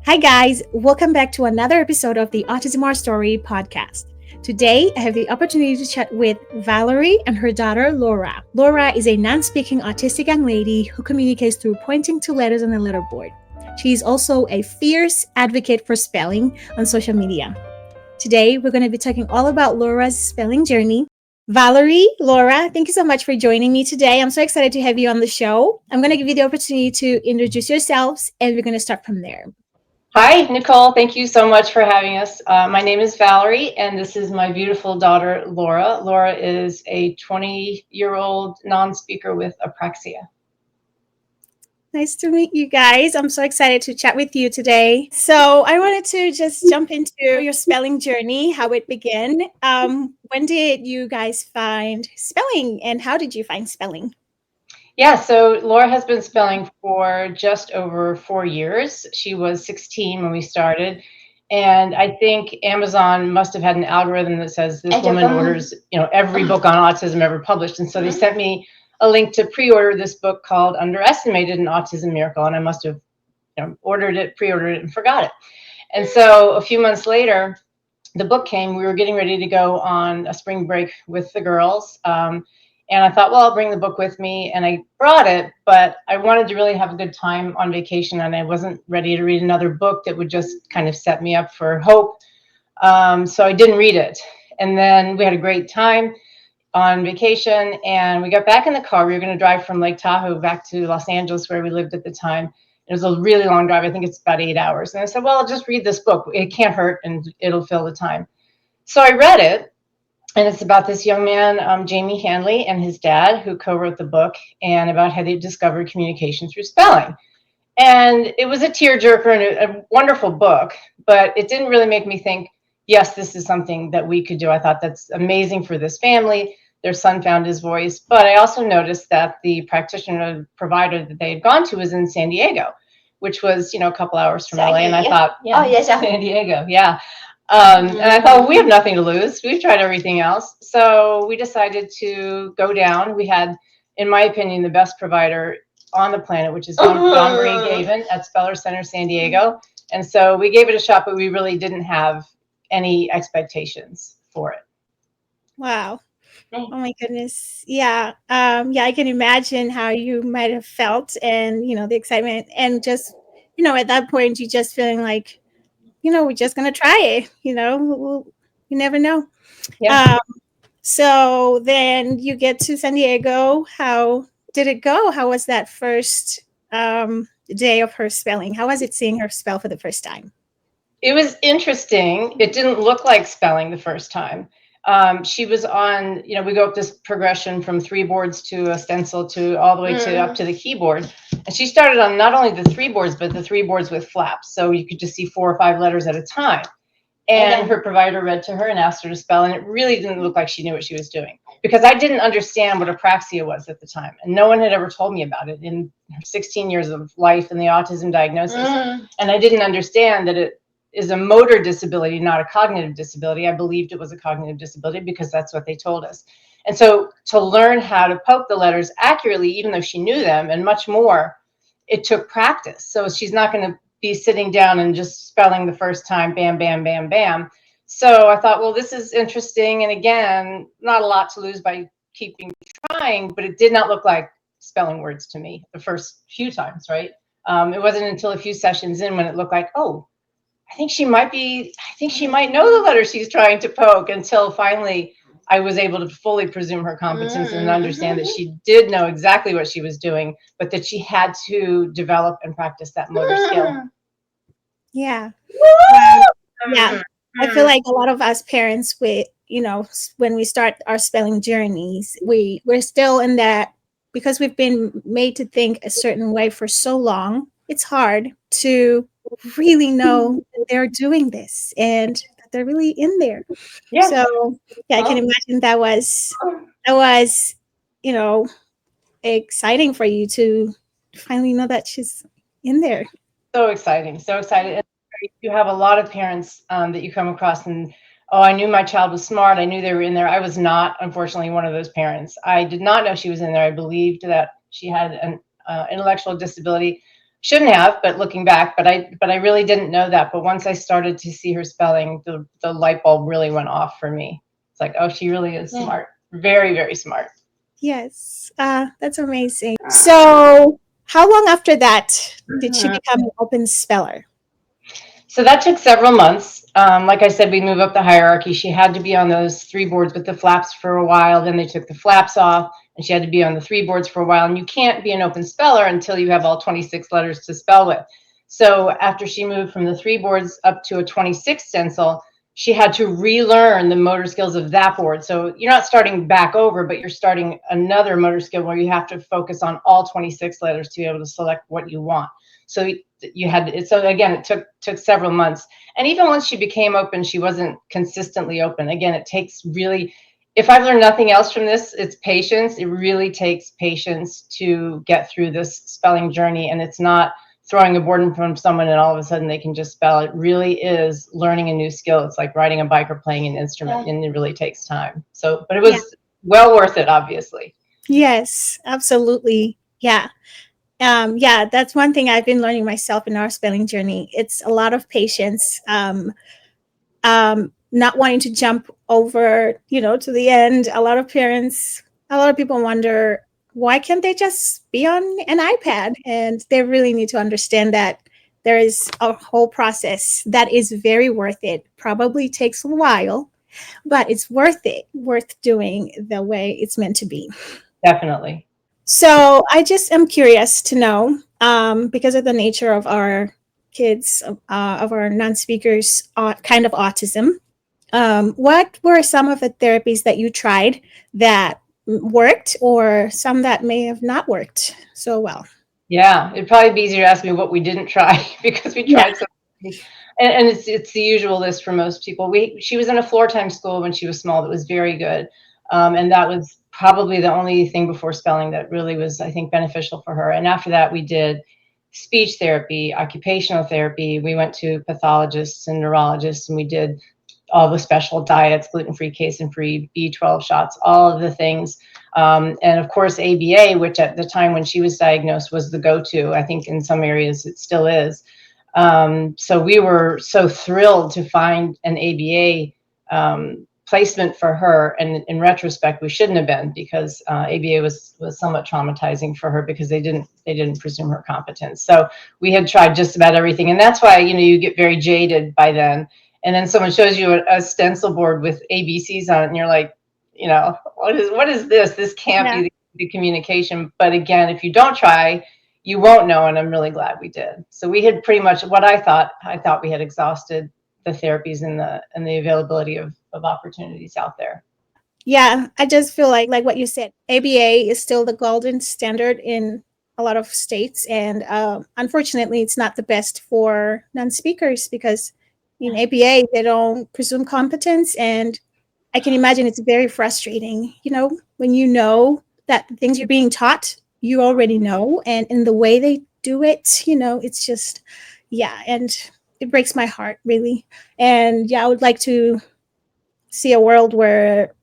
Hi, guys. Welcome back to another episode of the Autism Our Story podcast. Today, I have the opportunity to chat with Valeri and her daughter, Lora. Lora is a non-speaking autistic young lady who communicates through pointing to letters on a letterboard. She is also a fierce advocate for spelling on social media. Today, we're going to be talking all about Lora's spelling journey. Valeri, Lora, thank you so much for joining me today. I'm so excited to have you on the show. I'm going to give you the opportunity to introduce yourselves, and we're going to start from there. Hi, Nicole. Thank you so much for having us. My name is Valeri, and this is my beautiful daughter, Lora. Lora is a 20-year-old non-speaker with apraxia. Nice to meet you guys. I'm so excited to chat with you today. So I wanted to just jump into your spelling journey, how it began. When did you guys find spelling, and how did you find spelling? Yeah, so Lora has been spelling for just over 4 years. She was 16 when we started. And I think Amazon must have had an algorithm that says this woman orders, every book on autism ever published. And so they sent me a link to pre-order this book called Underestimated: An Autism Miracle. And I must have pre-ordered it and forgot it. And so a few months later, the book came. We were getting ready to go on a spring break with the girls. And I thought, well, I'll bring the book with me. And I brought it, but I wanted to really have a good time on vacation. And I wasn't ready to read another book that would just kind of set me up for hope. So I didn't read it. And then we had a great time on vacation. And we got back in the car. We were going to drive from Lake Tahoe back to Los Angeles, where we lived at the time. It was a really long drive. I think it's about 8 hours. And I said, well, I'll just read this book. It can't hurt, and it'll fill the time. So I read it. And it's about this young man, Jamie Hanley, and his dad, who co-wrote the book, and about how they discovered communication through spelling. And it was a tearjerker and a wonderful book, but it didn't really make me think, yes, this is something that we could do. I thought that's amazing for this family. Their son found his voice. But I also noticed that the practitioner provider that they had gone to was in San Diego, which was, a couple hours from LA. And I thought, San Diego, yeah. And I thought, well, we have nothing to lose. We've tried everything else. So we decided to go down. We had, in my opinion, the best provider on the planet, which is Don Marie Gavin at Speller Center San Diego. And so we gave it a shot, but we really didn't have any expectations for it. Wow. Oh my goodness. Yeah. I can imagine how you might have felt, and, the excitement, and just, at that point, you just feeling like, we're just going to try it, you never know. Yeah. So then you get to San Diego. How did it go? How was that first day of her spelling? How was it seeing her spell for the first time? It was interesting. It didn't look like spelling the first time. She was on, we go up this progression from 3 boards to a stencil to all the way to up to the keyboard. And she started on not only the 3 boards, but the 3 boards with flaps. So you could just see 4 or 5 letters at a time. And her provider read to her and asked her to spell. And it really didn't look like she knew what she was doing, because I didn't understand what apraxia was at the time. And no one had ever told me about it in her 16 years of life and the autism diagnosis. And I didn't understand that it is a motor disability, not a cognitive disability. I believed it was a cognitive disability because that's what they told us. And so to learn how to poke the letters accurately, even though she knew them and much more, it took practice. So she's not going to be sitting down and just spelling the first time, bam, bam, bam, bam. So I thought, well, this is interesting. And again, not a lot to lose by keeping trying, but it did not look like spelling words to me the first few times, right? It wasn't until a few sessions in when it looked like, oh, I think she might know the letter she's trying to poke, until finally I was able to fully presume her competence and understand that she did know exactly what she was doing, but that she had to develop and practice that motor skill. Yeah. Yeah. I feel like a lot of us parents, when we start our spelling journeys, we're still in that, because we've been made to think a certain way for so long. It's hard to really know that they're doing this and that they're really in there. Yeah. So I can imagine that was exciting for you to finally know that she's in there. So exciting. And you have a lot of parents that you come across, and I knew my child was smart. I knew they were in there. I was not, unfortunately, one of those parents. I did not know she was in there. I believed that she had an intellectual disability. Shouldn't have, but looking back, but I really didn't know that. But once I started to see her spelling, the light bulb really went off for me. It's like, oh, she really is smart. Very, very smart. Yes, that's amazing. So, how long after that did she become an open speller? So that took several months. Like I said, we move up the hierarchy. She had to be on those 3 boards with the flaps for a while. Then they took the flaps off, and she had to be on the 3 boards for a while. And you can't be an open speller until you have all 26 letters to spell with. So after she moved from the 3 boards up to a 26 stencil, she had to relearn the motor skills of that board. So you're not starting back over, but you're starting another motor skill where you have to focus on all 26 letters to be able to select what you want. So you had it. So again, it took several months. And even once she became open, she wasn't consistently open. Again, it takes really, if I've learned nothing else from this, it's patience. It really takes patience to get through this spelling journey. And it's not throwing a board in front of someone and all of a sudden they can just spell. It really is learning a new skill. It's like riding a bike or playing an instrument, and it really takes time. So, but it was well worth it, obviously. Yes, absolutely. Yeah. Yeah, that's one thing I've been learning myself in our spelling journey. It's a lot of patience. Not wanting to jump over, to the end. A lot of people wonder, why can't they just be on an iPad? And they really need to understand that there is a whole process that is very worth it. Probably takes a while, but it's worth it, worth doing the way it's meant to be. Definitely. So I just am curious to know, because of the nature of our kids, of our non-speakers, kind of autism. What were some of the therapies that you tried that worked, or some that may have not worked so well? Yeah, it'd probably be easier to ask me what we didn't try because we Yeah. tried so many. And it's the usual list for most people. She was in a floor time school when she was small that was very good. And that was probably the only thing before spelling that really was, I think, beneficial for her. And after that, we did speech therapy, occupational therapy. We went to pathologists and neurologists, and we did all the special diets, gluten-free, casein-free, B12 shots, all of the things. And of course, ABA, which at the time when she was diagnosed was the go-to. I think in some areas it still is. So we were so thrilled to find an ABA placement for her. And in retrospect, we shouldn't have been, because ABA was somewhat traumatizing for her because they didn't presume her competence. So we had tried just about everything, and that's why you get very jaded by then. And then someone shows you a stencil board with ABCs on it, and you're like, what is this? This can't Yeah. be the communication. But again, if you don't try, you won't know. And I'm really glad we did. So we had pretty much what I thought we had exhausted the therapies and the availability of opportunities out there. Yeah, I just feel like what you said, ABA is still the golden standard in a lot of states, and unfortunately, it's not the best for non-speakers because in ABA they don't presume competence, and I can imagine it's very frustrating. When you know that the things you're being taught, you already know, and in the way they do it, it's just, yeah, and it breaks my heart really. And yeah, I would like to see a world where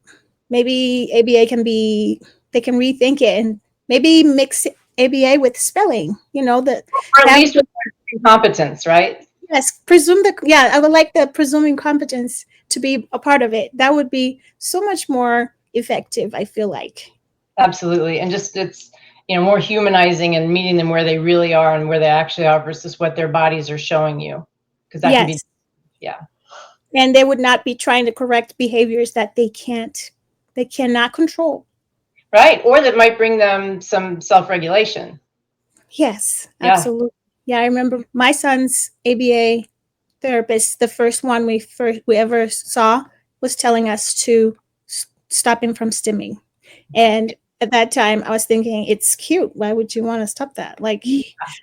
maybe they can rethink it and maybe mix ABA with spelling, that Or at have, least with competence, right? yes, I would like the presuming competence to be a part of it. That would be so much more effective, I feel like. Absolutely. And just it's more humanizing and meeting them where they really are and where they actually are versus what their bodies are showing you. Because that can be, Yes. yeah. And they would not be trying to correct behaviors that they cannot control. Right. Or that might bring them some self-regulation. Yes, Yeah. absolutely. Yeah, I remember my son's ABA therapist, the first one we ever saw, was telling us to stop him from stimming. And at that time, I was thinking, it's cute. Why would you want to stop that? Like,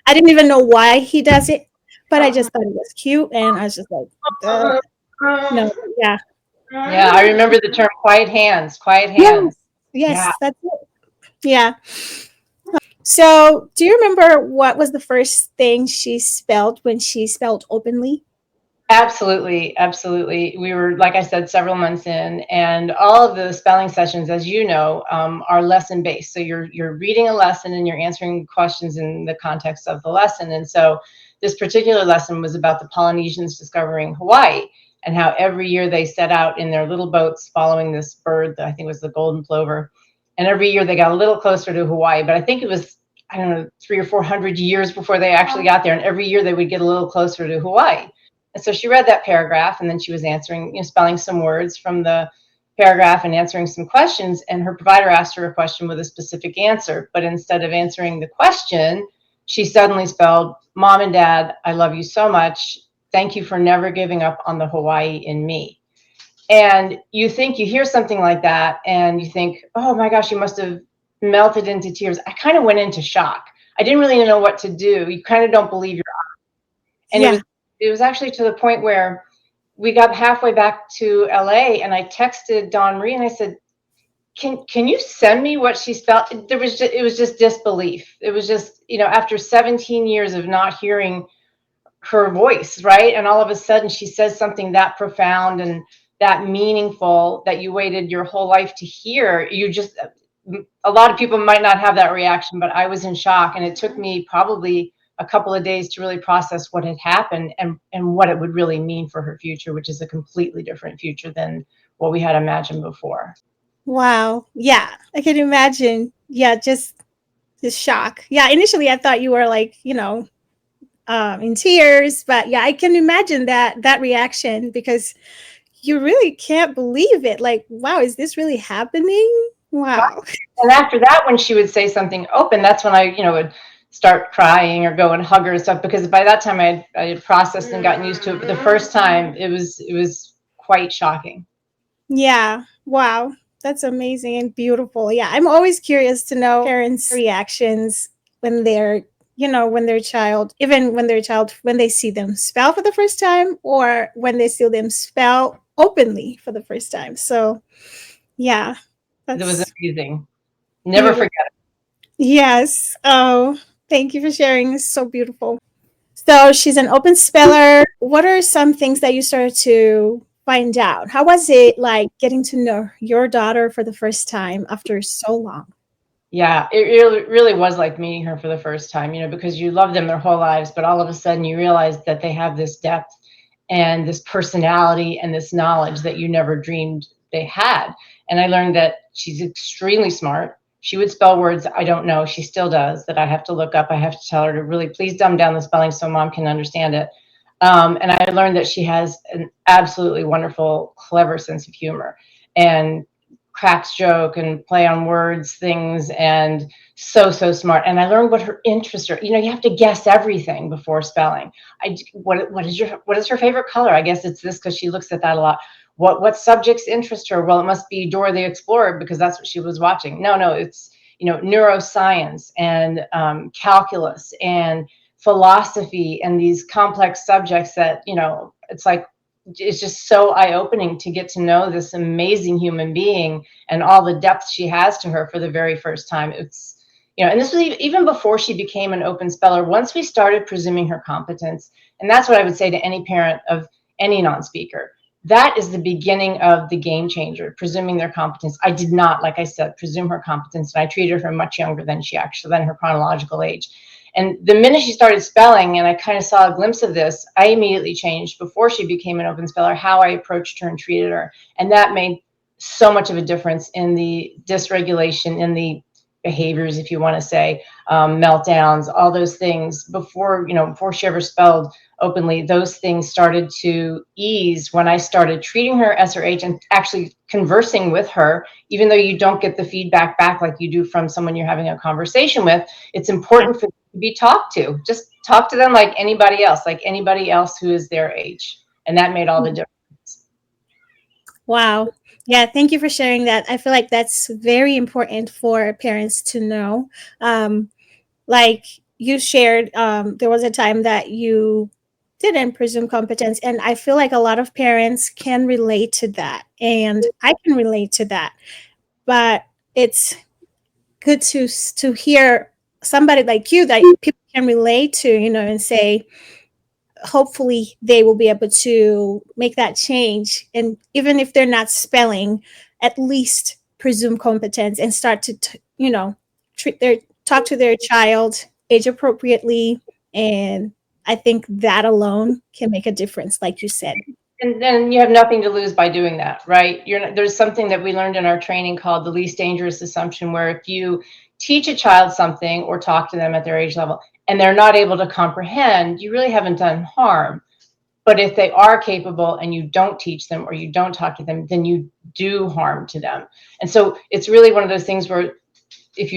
I didn't even know why he does it, but I just thought it was cute, and I was just like, duh. No, yeah, Yeah. I remember the term quiet hands, quiet hands. yes, Yeah. yes, that's it. Yeah. So, do you remember what was the first thing she spelled when she spelled openly? Absolutely, absolutely. We were, like I said, several months in, and all of the spelling sessions, as you know, are lesson based. So you're reading a lesson and you're answering questions in the context of the lesson. And so this particular lesson was about the Polynesians discovering Hawaii and how every year they set out in their little boats following this bird that I think was the golden plover. And every year they got a little closer to Hawaii, but I think it was, I don't know, 300 or 400 years before they actually got there. And every year they would get a little closer to Hawaii. And so she read that paragraph, and then she was answering, spelling some words from the paragraph and answering some questions. And her provider asked her a question with a specific answer. But instead of answering the question, she suddenly spelled, "Mom and Dad, I love you so much. Thank you for never giving up on the Hawaii in me." And you hear something like that, and you think, oh my gosh, you must have melted into tears. I kind of went into shock. I didn't really know what to do. You kind of don't believe your eyes. And Yeah. it was actually to the point where we got halfway back to LA, and I texted Dawn Marie and I said, can you send me what she spelled? It was just disbelief. It was just, after 17 years of not hearing her voice, right? And all of a sudden she says something that profound and that meaningful that you waited your whole life to hear. A lot of people might not have that reaction, but I was in shock, and it took me probably a couple of days to really process what had happened and what it would really mean for her future, which is a completely different future than what we had imagined before. Wow. Yeah, I can imagine. Yeah, just the shock. Yeah, initially I thought you were like, in tears, but yeah, I can imagine that reaction because you really can't believe it. Like, wow, is this really happening? Wow. And after that, when she would say something open, that's when I, would start crying or go and hug her and stuff, because by that time I had processed and gotten used to it. But the first time it was quite shocking. Yeah. Wow. That's amazing and beautiful. Yeah, I'm always curious to know parents' reactions when they're, when their child, even when their child, when they see them spell for the first time or when they see them spell openly for the first time. So, yeah, It was that's amazing. Never beautiful. forget it. Yes. Oh, thank you for sharing. It's so beautiful. So she's an open speller. What are some things that you started to find out? How was it like getting to know your daughter for the first time after so long? Yeah, it really was like meeting her for the first time, because you love them their whole lives, but all of a sudden you realize that they have this depth and this personality and this knowledge that you never dreamed they had. And I learned that she's extremely smart. She would spell words I don't know. She still does, that I have to look up. I have to tell her to really please dumb down the spelling so mom can understand it. And I learned that she has an absolutely wonderful, clever sense of humor and cracks joke and play on words things, and so smart. And I learned what her interests are. You have to guess everything before spelling. What is her favorite color? I guess it's this, because she looks at that a lot. What subjects interest her? Well, it must be Dora the Explorer, because that's what she was watching. No, it's neuroscience and calculus and philosophy and these complex subjects that it's like, it's just so eye-opening to get to know this amazing human being and all the depth she has to her for the very first time. It's and this was even before she became an open speller. Once we started presuming her competence, and that's what I would say to any parent of any non-speaker, that is the beginning of the game changer, presuming their competence. I did not, like I said, presume her competence, and I treated her much younger than than her chronological age. And the minute she started spelling, and I kind of saw a glimpse of this, I immediately changed, before she became an open speller, how I approached her and treated her. And that made so much of a difference in the dysregulation, in the behaviors, if you want to say, meltdowns, all those things. Before she ever spelled openly, those things started to ease when I started treating her as her age and actually conversing with her. Even though you don't get the feedback back like you do from someone you're having a conversation with, it's important for them to be talked to. Just talk to them like anybody else who is their age. And that made all the difference. Wow. Yeah, thank you for sharing that. I feel like that's very important for parents to know. Like you shared, there was a time that you didn't presume competence, and I feel like a lot of parents can relate to that, and I can relate to that. But it's good to hear somebody like you that people can relate to, and say, hopefully they will be able to make that change. And even if they're not spelling, at least presume competence and start to, treat their talk to their child age appropriately. And I think that alone can make a difference, like you said. And then you have nothing to lose by doing that, right? There's something that we learned in our training called the least dangerous assumption, where if you teach a child something or talk to them at their age level and they're not able to comprehend, you really haven't done harm. But if they are capable and you don't teach them or you don't talk to them, then you do harm to them. And so it's really one of those things where if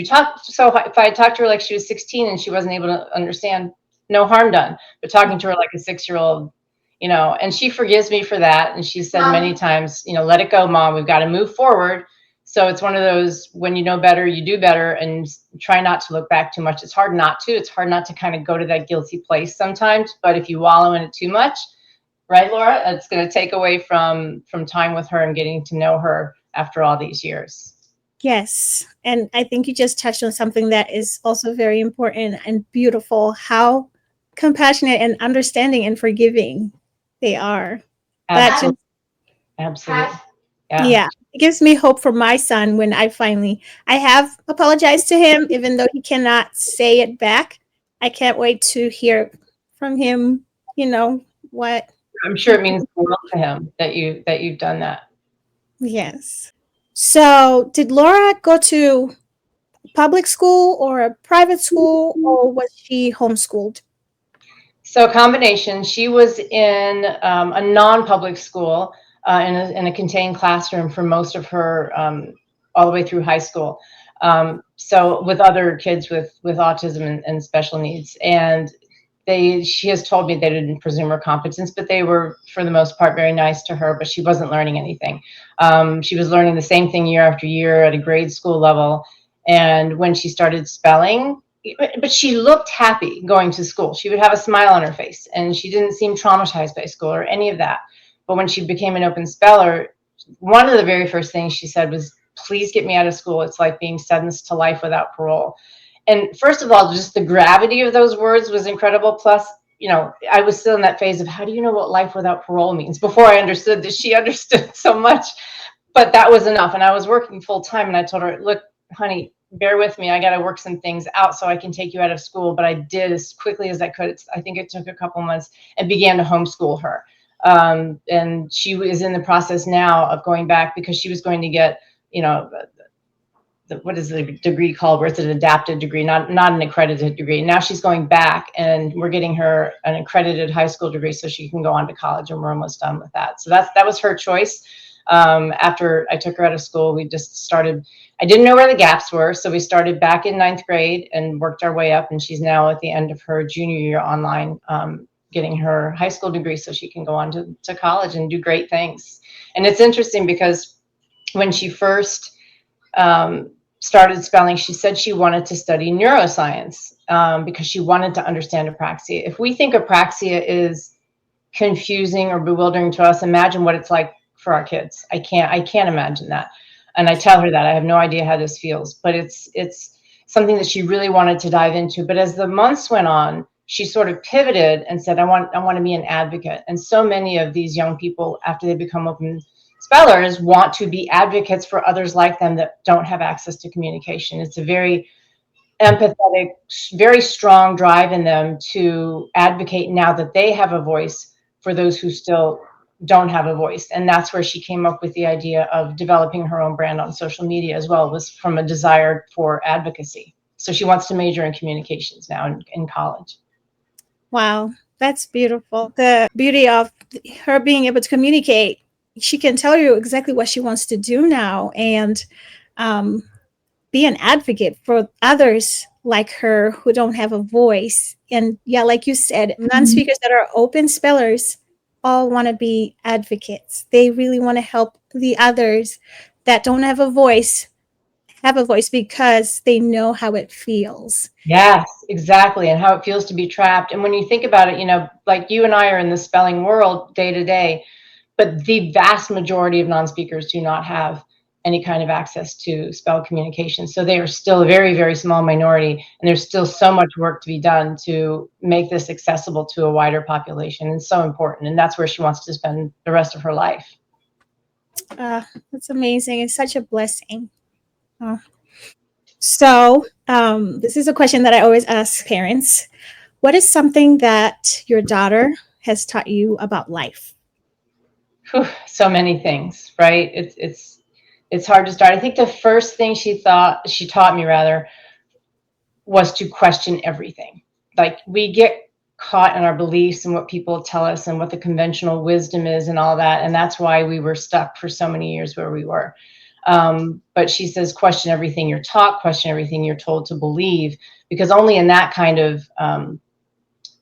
I talked to her like she was 16 and she wasn't able to understand, no harm done. But talking to her like a 6-year-old, and she forgives me for that. And she said many times, let it go, Mom, we've got to move forward. So it's one of those, when you know better, you do better, and try not to look back too much. It's hard not to kind of go to that guilty place sometimes. But if you wallow in it too much, right, Laura, it's going to take away from time with her and getting to know her after all these years. Yes. And I think you just touched on something that is also very important and beautiful, how compassionate and understanding and forgiving they are. Absolutely. Absolutely. Yeah, it gives me hope for my son when I have apologized to him, even though he cannot say it back. I can't wait to hear from him, what. I'm sure it means the world to him that you've done that. Yes. So, did Laura go to public school or a private school, or was she homeschooled? So a combination. She was in a non-public school in a contained classroom for most of her all the way through high school. So with other kids with autism and special needs, and she has told me they didn't presume her competence, but they were for the most part very nice to her. But she wasn't learning anything. She was learning the same thing year after year at a grade school level. And when she started spelling, but she looked happy going to school. She would have a smile on her face, and she didn't seem traumatized by school or any of that. But when she became an open speller, one of the very first things she said was, please get me out of school. It's like being sentenced to life without parole. And first of all, just the gravity of those words was incredible. Plus, I was still in that phase of, how do you know what life without parole means? Before I understood that she understood so much, but that was enough. And I was working full time, and I told her, look, honey, bear with me. I got to work some things out so I can take you out of school. But I did as quickly as I could. I think it took a couple months, and began to homeschool her. And she is in the process now of going back, because she was going to get, what is the degree called, where it's an adapted degree, not an accredited degree. Now she's going back, and we're getting her an accredited high school degree so she can go on to college, and we're almost done with that. So that was her choice. After I took her out of school, we just started. I didn't know where the gaps were, so we started back in 9th grade and worked our way up. And she's now at the end of her junior year online, getting her high school degree so she can go on to college and do great things. And it's interesting because when she first started spelling, she said she wanted to study neuroscience because she wanted to understand apraxia. If we think apraxia is confusing or bewildering to us, imagine what it's like for our kids. I can't imagine that. And I tell her that I have no idea how this feels, but it's something that she really wanted to dive into. But as the months went on, she sort of pivoted and said, I want to be an advocate. And so many of these young people, after they become open spellers, want to be advocates for others like them that don't have access to communication. It's a very empathetic, very strong drive in them to advocate now that they have a voice for those who still don't have a voice. And that's where she came up with the idea of developing her own brand on social media as well, was from a desire for advocacy. So she wants to major in communications now in college. Wow, that's beautiful. The beauty of her being able to communicate, she can tell you exactly what she wants to do now, and be an advocate for others like her who don't have a voice. And yeah, like you said, non-speakers that are open spellers all want to be advocates. They really want to help the others that don't have a voice have a voice, because they know how it feels. Yes, exactly. And how it feels to be trapped. And when you think about it, like you and I are in the spelling world day to day, but the vast majority of non-speakers do not have any kind of access to spell communication. So they are still a very, very small minority, and there's still so much work to be done to make this accessible to a wider population. It's so important, and that's where she wants to spend the rest of her life. That's amazing. It's such a blessing. Oh. So, this is a question that I always ask parents. What is something that your daughter has taught you about life? Whew, so many things, right? It's hard to start. I think the first thing she taught me rather, was to question everything. Like, we get caught in our beliefs and what people tell us and what the conventional wisdom is and all that. And that's why we were stuck for so many years where we were. But she says, question everything you're taught, question everything you're told to believe, because only in that kind of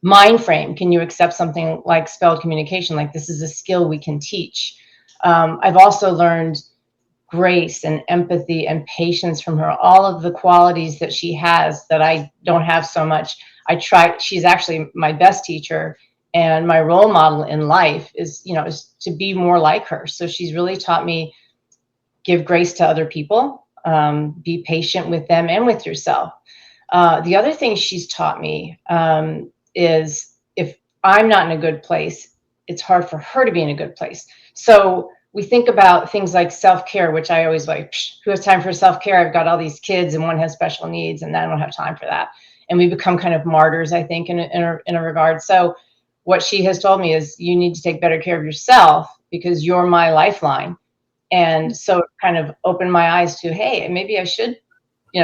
mind frame can you accept something like spelled communication, like this is a skill we can teach. I've also learned grace and empathy and patience from her, all of the qualities that she has that I don't have so much. She's actually my best teacher, and my role model in life is to be more like her. So she's really taught me, give grace to other people, be patient with them and with yourself. The other thing she's taught me is, if I'm not in a good place, it's hard for her to be in a good place. So we think about things like self-care, which I always like, who has time for self-care? I've got all these kids and one has special needs and I don't have time for that. And we become kind of martyrs, I think, in a regard. So what she has told me is, you need to take better care of yourself because you're my lifeline. And so it kind of opened my eyes to, hey, maybe I should,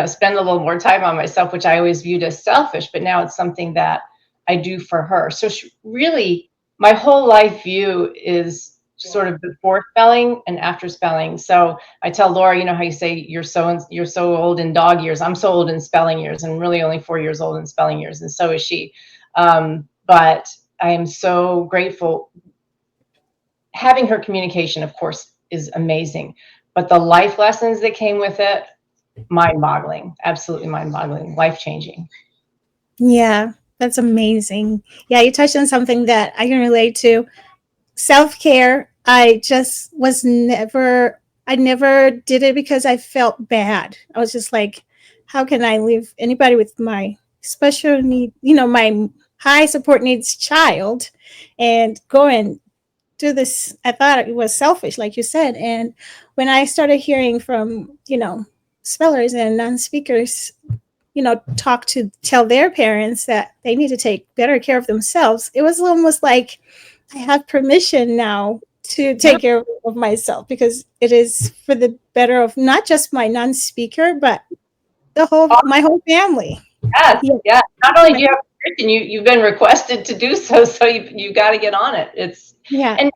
spend a little more time on myself, which I always viewed as selfish, but now it's something that I do for her. So really, my whole life view is sort of before spelling and after spelling. So I tell Laura, how you say you're so old in dog years. I'm so old in spelling years, and really only 4 years old in spelling years, and so is she. But I am so grateful. Having her communication, of course, is amazing, but the life lessons that came with it, mind-boggling, absolutely mind-boggling, life-changing. Yeah, that's amazing. Yeah, you touched on something that I can relate to. Self-care, I never did it because I felt bad. I was just like, how can I leave anybody with my special need, my high support needs child, and go and do this? I thought it was selfish, like you said. And when I started hearing from, spellers and non-speakers, tell their parents that they need to take better care of themselves, it was almost like I have permission now to take care of myself, because it is for the better of not just my non-speaker, but my whole family. Yes, yeah. Not only do you have permission, you've been requested to do so, so you got to get on it. Yeah. And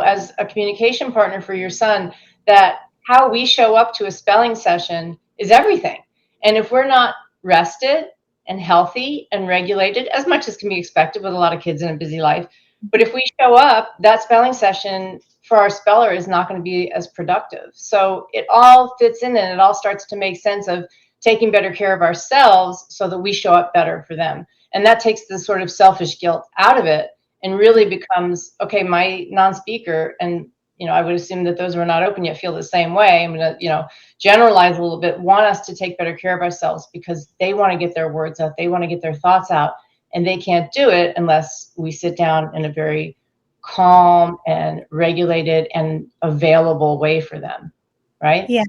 as a communication partner for your son, that how we show up to a spelling session is everything. And if we're not rested and healthy and regulated, as much as can be expected with a lot of kids in a busy life, but if we show up, that spelling session for our speller is not going to be as productive. So it all fits in, and it all starts to make sense of taking better care of ourselves so that we show up better for them. And that takes the sort of selfish guilt out of it, and really becomes, okay, my non-speaker, and I would assume that those who are not open yet feel the same way. I'm going to, generalize a little bit, want us to take better care of ourselves because they want to get their words out. They want to get their thoughts out, and they can't do it unless we sit down in a very calm and regulated and available way for them. Right? Yeah.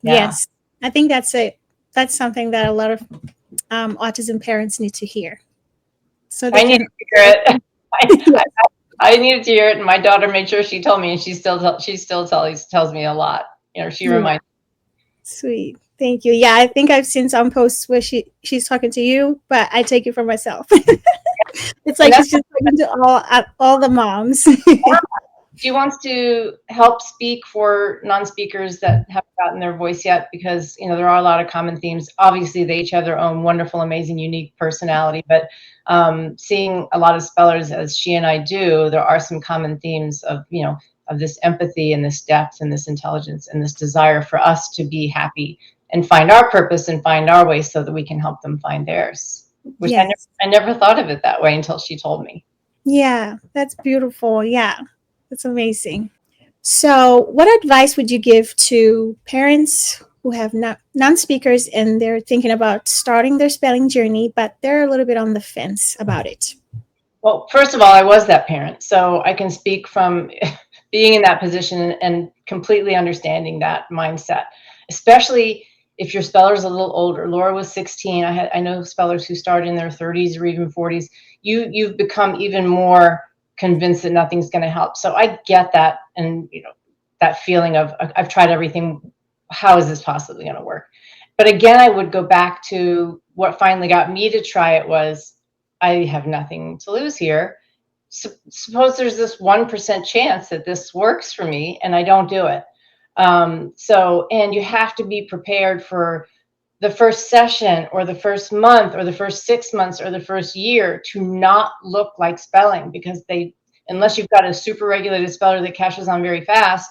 Yes. I think that's something that a lot of autism parents need to hear. So they needed to hear it. I needed to hear it, and my daughter made sure she told me, and she still tells me a lot. She reminds me. Sweet. Thank you. Yeah, I think I've seen some posts where she's talking to you, but I take it for myself. It's like she's just talking to all the moms. She wants to help speak for non-speakers that haven't gotten their voice yet, because there are a lot of common themes. Obviously, they each have their own wonderful, amazing, unique personality, but seeing a lot of spellers as she and I do, there are some common themes of of this empathy and this depth and this intelligence and this desire for us to be happy and find our purpose and find our way so that we can help them find theirs. Which Yes. I never thought of it that way until she told me. Yeah, that's beautiful. Yeah, that's amazing. So, what advice would you give to parents who have non-speakers and they're thinking about starting their spelling journey, but they're a little bit on the fence about it? Well, first of all, I was that parent, so I can speak from being in that position and completely understanding that mindset, especially if your speller is a little older. Lora was 16. I know spellers who started in their 30s or even 40s. You've become even more convinced that nothing's going to help. So I get that, and that feeling of I've tried everything. How is this possibly going to work? But again, I would go back to what finally got me to try it was I have nothing to lose here. Suppose there's this 1% chance that this works for me and I don't do it. And you have to be prepared for the first session or the first month or the first 6 months or the first year to not look like spelling, because unless you've got a super regulated speller that catches on very fast,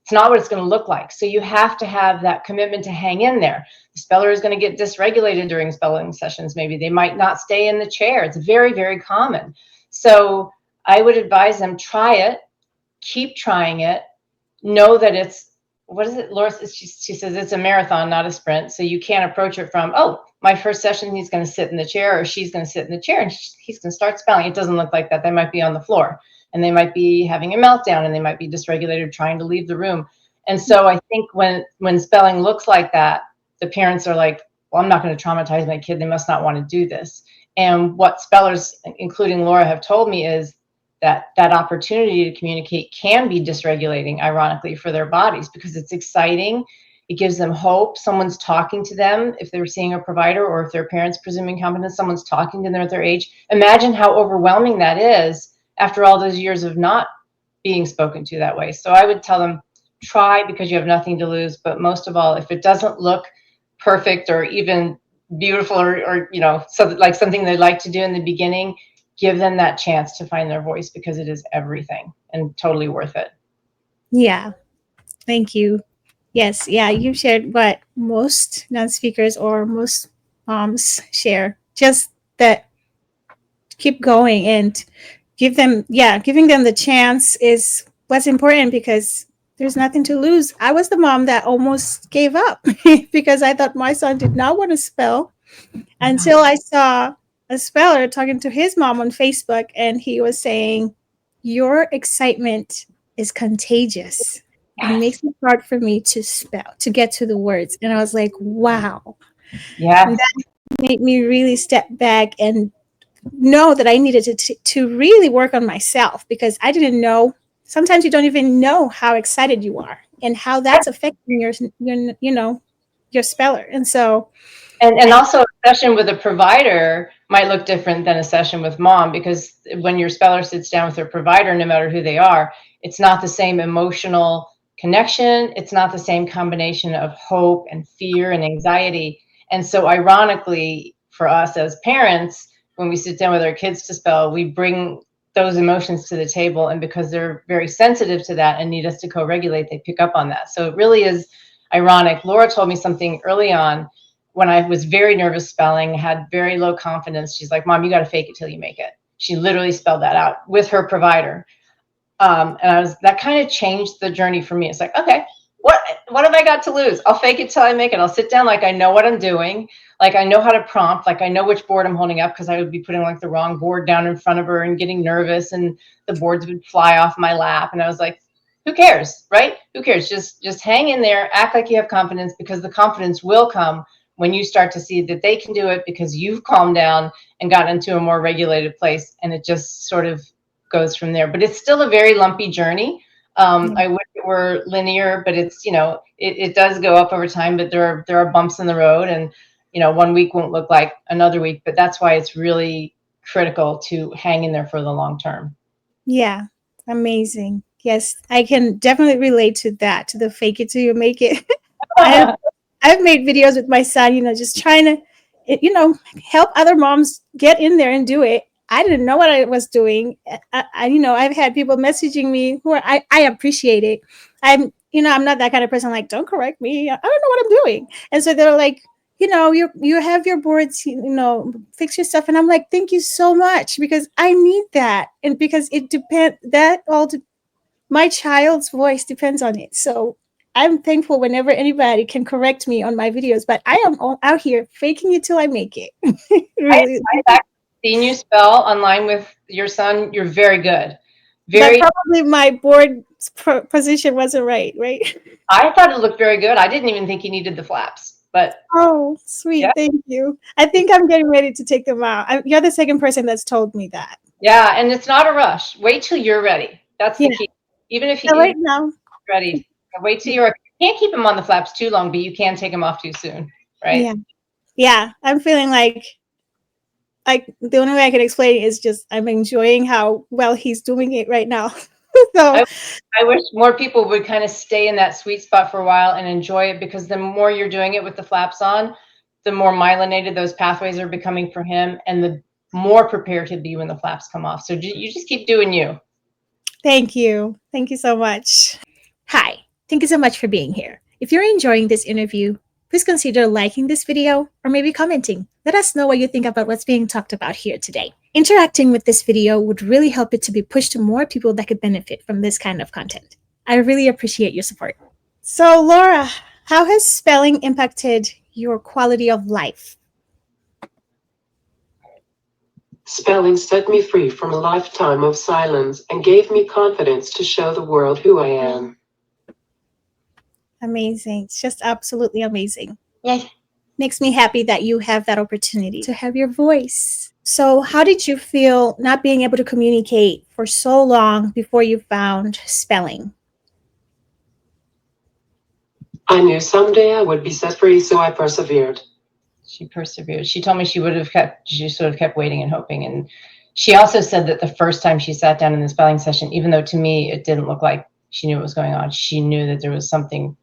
it's not what it's going to look like. So you have to have that commitment to hang in there. The speller is going to get dysregulated during spelling sessions. Maybe they might not stay in the chair. It's very, very common. So I would advise them, try it, keep trying it, know that it's, what is it, Laura? She says it's a marathon, not a sprint. So you can't approach it from, oh, my first session, he's going to sit in the chair, or she's going to sit in the chair and he's going to start spelling. It doesn't look like that. They might be on the floor and they might be having a meltdown and they might be dysregulated, trying to leave the room. And so I think when spelling looks like that, the parents are like, well, I'm not going to traumatize my kid. They must not want to do this. And what spellers, including Lora, have told me is that opportunity to communicate can be dysregulating, ironically, for their bodies, because it's exciting. It gives them hope. Someone's talking to them if they're seeing a provider, or if their parents presuming competence, someone's talking to them at their age. Imagine how overwhelming that is after all those years of not being spoken to that way. So I would tell them, try, because you have nothing to lose. But most of all, if it doesn't look perfect or even beautiful, or so like something they'd like to do in the beginning, give them that chance to find their voice, because it is everything and totally worth it. Yeah, thank you. Yes, yeah, you shared what most non-speakers or most moms share. Just that keep going and giving them the chance is what's important, because there's nothing to lose. I was the mom that almost gave up because I thought my son did not want to spell until I saw a speller talking to his mom on Facebook, and he was saying, "Your excitement is contagious. It Yes. makes it hard for me to spell, to get to the words." And I was like, wow. And Yes. that made me really step back and know that I needed to really work on myself, because I didn't know. Sometimes you don't even know how excited you are and how that's affecting your speller. And so, And also a session with a provider might look different than a session with mom, because when your speller sits down with their provider, no matter who they are, it's not the same emotional connection. It's not the same combination of hope and fear and anxiety. And so ironically, for us as parents, when we sit down with our kids to spell, we bring those emotions to the table. And because they're very sensitive to that and need us to co-regulate, they pick up on that. So it really is ironic. Lora told me something early on when I was very nervous spelling, had very low confidence. She's like, Mom, you got to fake it till you make it. She literally spelled that out with her provider. And that kind of changed the journey for me. It's like, okay, what have I got to lose? I'll fake it till I make it. I'll sit down like I know what I'm doing. Like I know how to prompt, like I know which board I'm holding up, because I would be putting like the wrong board down in front of her and getting nervous, and the boards would fly off my lap. And I was like, who cares, right? Who cares? Just hang in there, act like you have confidence, because the confidence will come when you start to see that they can do it, because you've calmed down and gotten into a more regulated place, and it just sort of goes from there. But it's still a very lumpy journey. I wish it were linear, but it's, it does go up over time, but there are bumps in the road, and, one week won't look like another week, but that's why it's really critical to hang in there for the long term. yeah, amazing. Yes, I can definitely relate to that, to the fake it till you make it. I have I've made videos with my son, just trying to, help other moms get in there and do it. I didn't know what I was doing. I've had people messaging me who I appreciate it. I'm not that kind of person. Like, don't correct me. I don't know what I'm doing. And so they're like, you have your boards, fix your stuff. And I'm like, thank you so much, because I need that. And because it depends, that all my child's voice depends on it. So I'm thankful whenever anybody can correct me on my videos, but I am all out here faking it till I make it. Really. I've actually seen you spell online with your son. You're very good. But Very. probably my board position wasn't right, right? I thought it looked very good. I didn't even think he needed the flaps, but Oh, yeah, sweet. Thank you. I think I'm getting ready to take them out. You're the second person that's told me that. yeah. And it's not a rush. Wait till you're ready. That's the Yeah. key. Even if So even if right now, you're ready, wait till you're. You can't keep them on the flaps too long, but you can take them off too soon, right? yeah. Yeah. I'm feeling like the only way I can explain it is just I'm enjoying how well he's doing it right now. So I, I wish more people would kind of stay in that sweet spot for a while and enjoy it, because the more you're doing it with the flaps on, the more myelinated those pathways are becoming for him, and the more prepared he'll be when the flaps come off. So you just keep doing you. thank you. Thank you so much. Hi. Thank you so much for being here. If you're enjoying this interview, please consider liking this video or maybe commenting. Let us know what you think about what's being talked about here today. Interacting with this video would really help it to be pushed to more people that could benefit from this kind of content. I really appreciate your support. So, Laura, how has spelling impacted your quality of life? Spelling set me free from a lifetime of silence and gave me confidence to show the world who I am. Amazing. It's just absolutely amazing. Yay. Makes me happy that you have that opportunity to have your voice. So, how did you feel not being able to communicate for so long before you found spelling? I knew someday I would be set free, so I persevered. She persevered. She told me she sort of kept waiting and hoping. And she also said that the first time she sat down in the spelling session, even though to me it didn't look like she knew what was going on, she knew that there was something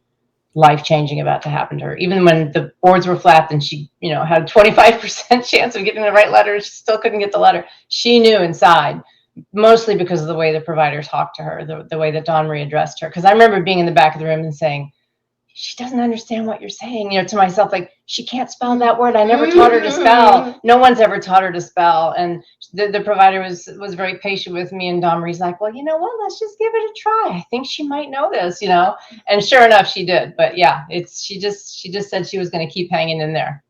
life-changing about to happen to her. Even when the boards were flapped and she, had a 25% chance of getting the right letter, she still couldn't get the letter. She knew inside, mostly because of the way the provider talked to her, the way that Dawn Marie addressed her. Because I remember being in the back of the room and saying, she doesn't understand what you're saying, to myself, like, she can't spell that word. I never taught her to spell. No one's ever taught her to spell. And the provider was very patient with me, and Dawn Marie's like, well, you know what, let's just give it a try. I think she might know this, and sure enough, she did. But yeah, she just said she was going to keep hanging in there.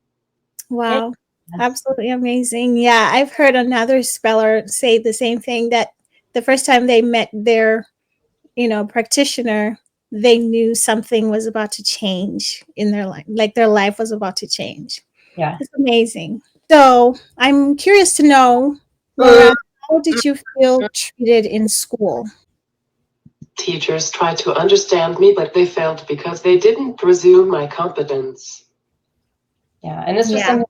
Wow. Absolutely amazing. Yeah, I've heard another speller say the same thing, that the first time they met their, practitioner, they knew something was about to change in their life, like their life was about to change. Yeah. It's amazing. So I'm curious to know, Laura, how did you feel treated in school? Teachers tried to understand me, but they failed because they didn't presume my competence. Yeah, and this was something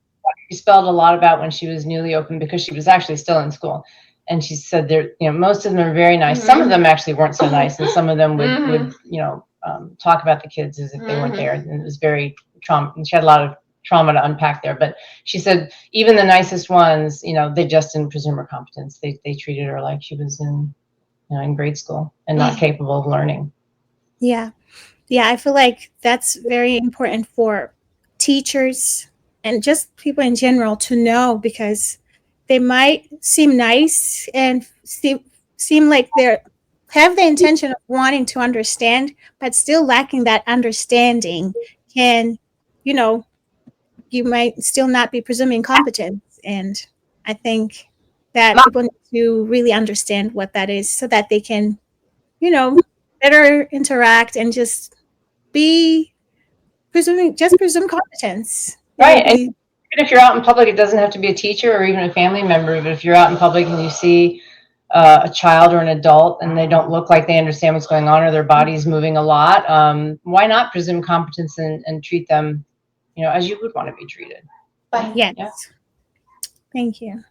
she spelled a lot about when she was newly open, because she was actually still in school. And she said most of them are very nice. Some of them actually weren't so nice, and some of them would talk about the kids as if they weren't there. And it was very trauma. And she had a lot of trauma to unpack there. But she said even the nicest ones, they just didn't presume her competence. They treated her like she was in grade school and not capable of learning. Yeah. Yeah, I feel like that's very important for teachers and just people in general to know, because they might seem nice and seem like they have the intention of wanting to understand, but still lacking that understanding can, you might still not be presuming competence. And I think that people need to really understand what that is so that they can, better interact and just presume competence. Right. And even if you're out in public, it doesn't have to be a teacher or even a family member. But if you're out in public and you see a child or an adult and they don't look like they understand what's going on, or their body's moving a lot, why not presume competence and treat them, as you would want to be treated? Yes. Yeah. Thank you.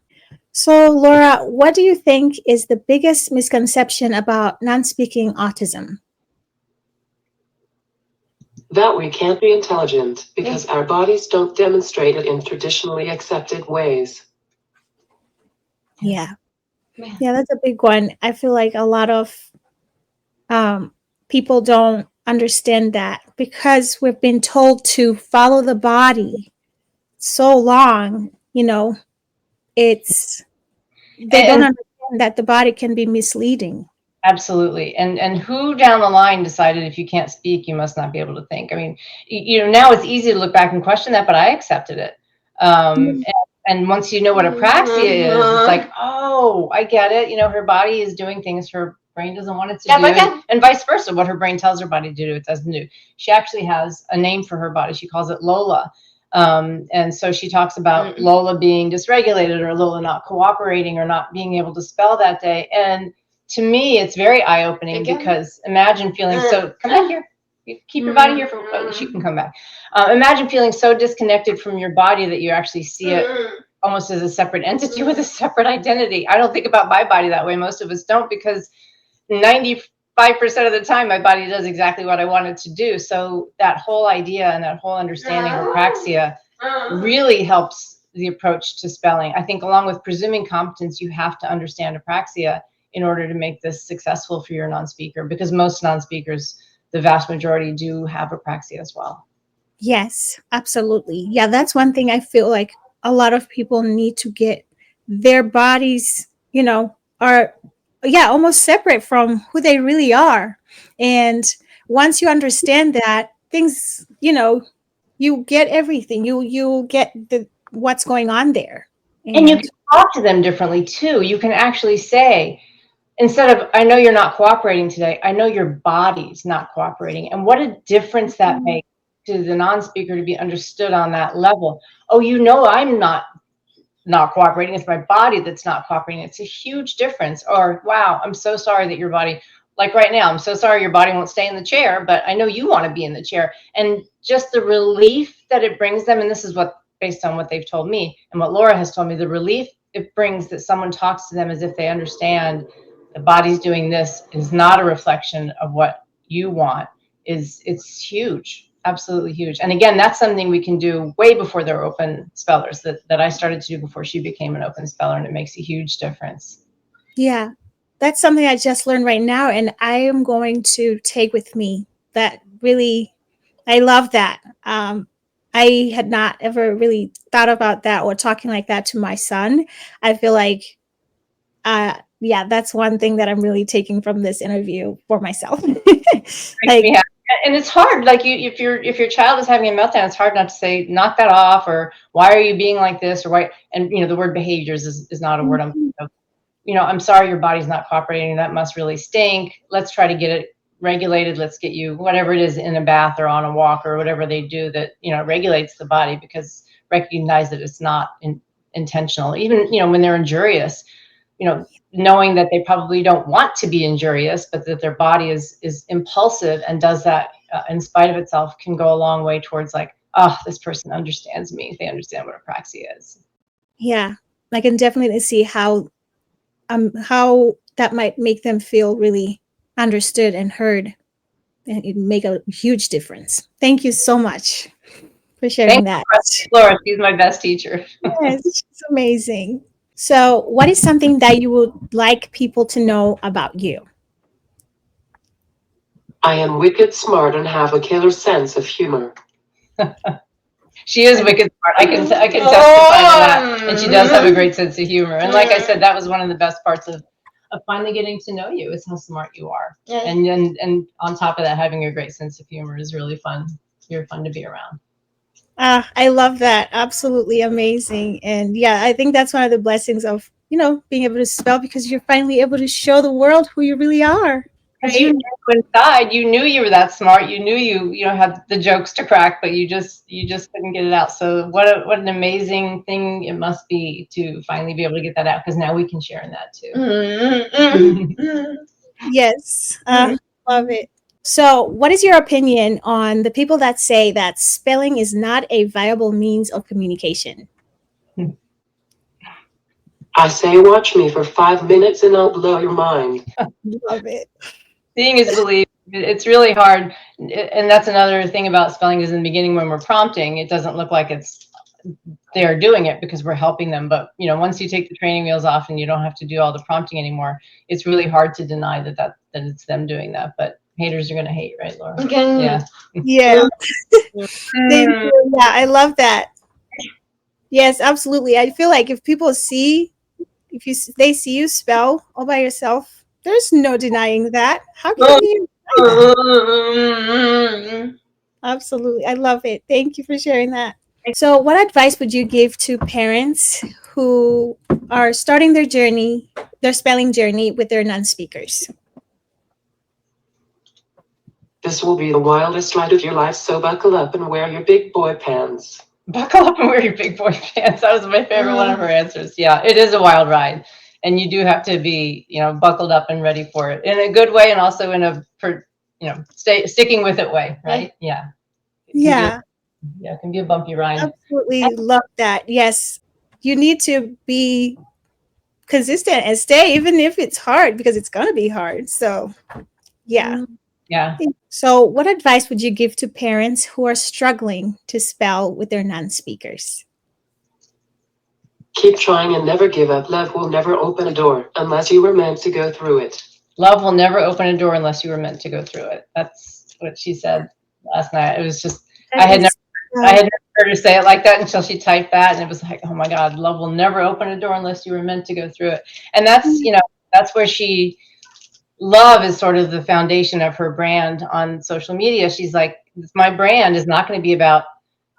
So, Laura, what do you think is the biggest misconception about non-speaking autism? That we can't be intelligent because our bodies don't demonstrate it in traditionally accepted ways. Yeah, that's a big one. I feel like a lot of people don't understand that, because we've been told to follow the body so long, they don't understand that the body can be misleading. Absolutely. And who down the line decided if you can't speak, you must not be able to think? I mean, now it's easy to look back and question that, but I accepted it. Mhm. And once you know what apraxia is, it's like, oh, I get it. Her body is doing things her brain doesn't want it to do, and vice versa. What her brain tells her body to do, it doesn't do. She actually has a name for her body. She calls it Lola. And so she talks about Lola being dysregulated, or Lola not cooperating, or not being able to spell that day. And to me, it's very eye-opening, because imagine feeling so, come back here. You keep your body here for, she can come back. Imagine feeling so disconnected from your body that you actually see it almost as a separate entity with a separate identity. I don't think about my body that way. Most of us don't, because 95% of the time my body does exactly what I want it to do. So that whole idea and that whole understanding of apraxia really helps the approach to spelling. I think along with presuming competence, you have to understand apraxia in order to make this successful for your non-speaker, because most non-speakers, the vast majority, do have apraxia as well. Yes, absolutely. Yeah, that's one thing I feel like a lot of people need to get their bodies, are, yeah, almost separate from who they really are. And once you understand that, things, you get everything. You get the what's going on there. And you And can talk to them differently too. You can actually say, instead of, I know you're not cooperating today, I know your body's not cooperating. And what a difference that makes to the non-speaker to be understood on that level. Oh, I'm not cooperating. It's my body that's not cooperating. It's a huge difference. Or, wow, I'm so sorry that your body, like right now, I'm so sorry your body won't stay in the chair, but I know you want to be in the chair. And just the relief that it brings them, and this is what, based on what they've told me and what Lora has told me, the relief it brings that someone talks to them as if they understand the body's doing this is not a reflection of what you want, it's huge. Absolutely huge. And again, that's something we can do way before they're open spellers, that I started to do before she became an open speller, and it makes a huge difference. yeah, that's something I just learned right now, and I am going to take with me. That really, I love that. I had not ever really thought about that or talking like that to my son. I feel like, yeah, that's one thing that I'm really taking from this interview for myself. Like, Yeah. And it's hard, like if your child is having a meltdown, it's hard not to say, knock that off, or why are you being like this, or why, and the word behaviors is not a word I'm thinking of. I'm sorry your body's not cooperating. That must really stink. Let's try to get it regulated. Let's get you whatever it is, in a bath or on a walk or whatever they do that, regulates the body, because recognize that it's not intentional. Even, when they're injurious, knowing that they probably don't want to be injurious, but that their body is impulsive and does that in spite of itself, can go a long way towards, like, oh, this person understands me. They understand what apraxia is. yeah, I can definitely see how that might make them feel really understood and heard, and it make a huge difference. Thank you so much for sharing Thank that. you, Lora. She's my best teacher. Yes, it's amazing. So, what is something that you would like people to know about you? I am wicked smart and have a killer sense of humor. She is wicked smart. I can testify to that. And she does have a great sense of humor. And like I said, that was one of the best parts of finally getting to know you, is how smart you are. And on top of that, having a great sense of humor is really fun. You're fun to be around. I love that. Absolutely amazing. And yeah, I think that's one of the blessings of, being able to spell, because you're finally able to show the world who you really are. Because you knew inside, you knew you were that smart. You knew you had the jokes to crack, but you just couldn't get it out. So what an amazing thing it must be to finally be able to get that out, because now we can share in that too. Yes, love it. So, what is your opinion on the people that say that spelling is not a viable means of communication? I say, watch me for 5 minutes and I'll blow your mind. Love it. Seeing is believing. It's really hard. And that's another thing about spelling, is in the beginning, when we're prompting, it doesn't look like they're doing it, because we're helping them. But, once you take the training wheels off and you don't have to do all the prompting anymore, it's really hard to deny that it's them doing that. But haters are going to hate, right, Laura? Okay. Yeah. Yeah. Thank you. Yeah, I love that. Yes, absolutely. I feel like if they see you spell all by yourself, There's no denying that. How can you deny that? Absolutely. I love it. Thank you for sharing that. So, what advice would you give to parents who are starting their journey, their spelling journey with their non-speakers? This will be the wildest ride of your life, so buckle up and wear your big boy pants. Buckle up and wear your big boy pants. That was my favorite one of her answers. Yeah, it is a wild ride. And you do have to be, buckled up and ready for it in a good way, and also in a, sticking with it way, right? Yeah. Yeah. It can be a bumpy ride. Absolutely love that. Yes. You need to be consistent and stay, even if it's hard, because it's going to be hard. So, yeah. Yeah. So, what advice would you give to parents who are struggling to spell with their non-speakers? Keep trying and never give up. Love will never open a door unless you were meant to go through it. Love will never open a door unless you were meant to go through it. That's what she said last night. It was just, I had never heard her say it like that until she typed that. And it was like, oh my God, love will never open a door unless you were meant to go through it. And that's, that's where love is sort of the foundation of her brand on social media. She's like, my brand is not going to be about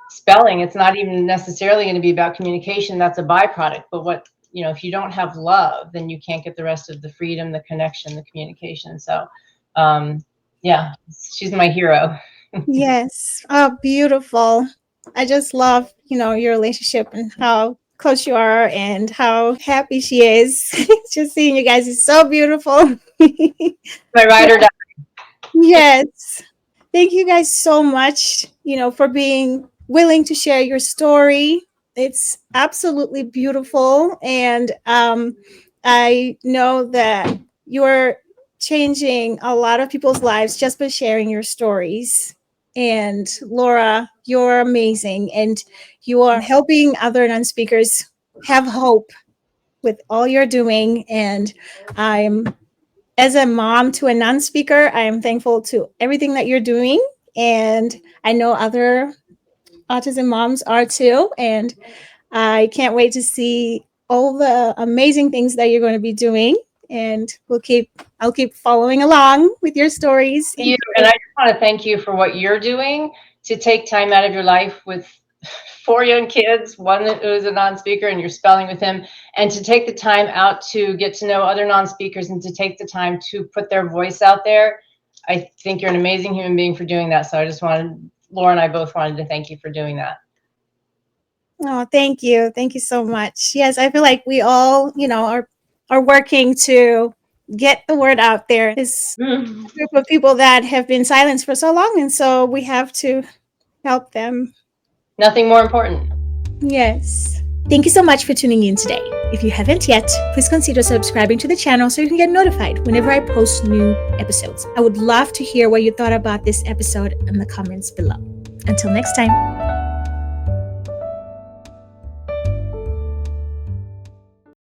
spelling. It's not even necessarily going to be about communication. That's a byproduct. But if you don't have love, then you can't get the rest of the freedom, the connection, the communication. So, yeah, she's my hero. Yes. Oh, beautiful. I just love, your relationship and how close you are and how happy she is. Just seeing you guys is so beautiful. My ride or die. Yes. Thank you guys so much, for being willing to share your story. It's absolutely beautiful. And I know that you're changing a lot of people's lives just by sharing your stories. And Lora, you're amazing. And you are helping other non-speakers have hope with all you're doing. And as a mom to a non-speaker, I am thankful to everything that you're doing. And I know other autism moms are too. And I can't wait to see all the amazing things that you're going to be doing. And I'll keep following along with your stories. And I just want to thank you for what you're doing to take time out of your life with 4 young kids, one who's a non-speaker, and you're spelling with him, and to take the time out to get to know other non-speakers and to take the time to put their voice out there. I think you're an amazing human being for doing that. So I just Laura and I both wanted to thank you for doing that. Oh, thank you. Thank you so much. Yes, I feel like we all, are working to get the word out there. This group of people that have been silenced for so long, and so we have to help them. Nothing more important. Yes. Thank you so much for tuning in today. If you haven't yet, please consider subscribing to the channel so you can get notified whenever I post new episodes. I would love to hear what you thought about this episode in the comments below. Until next time.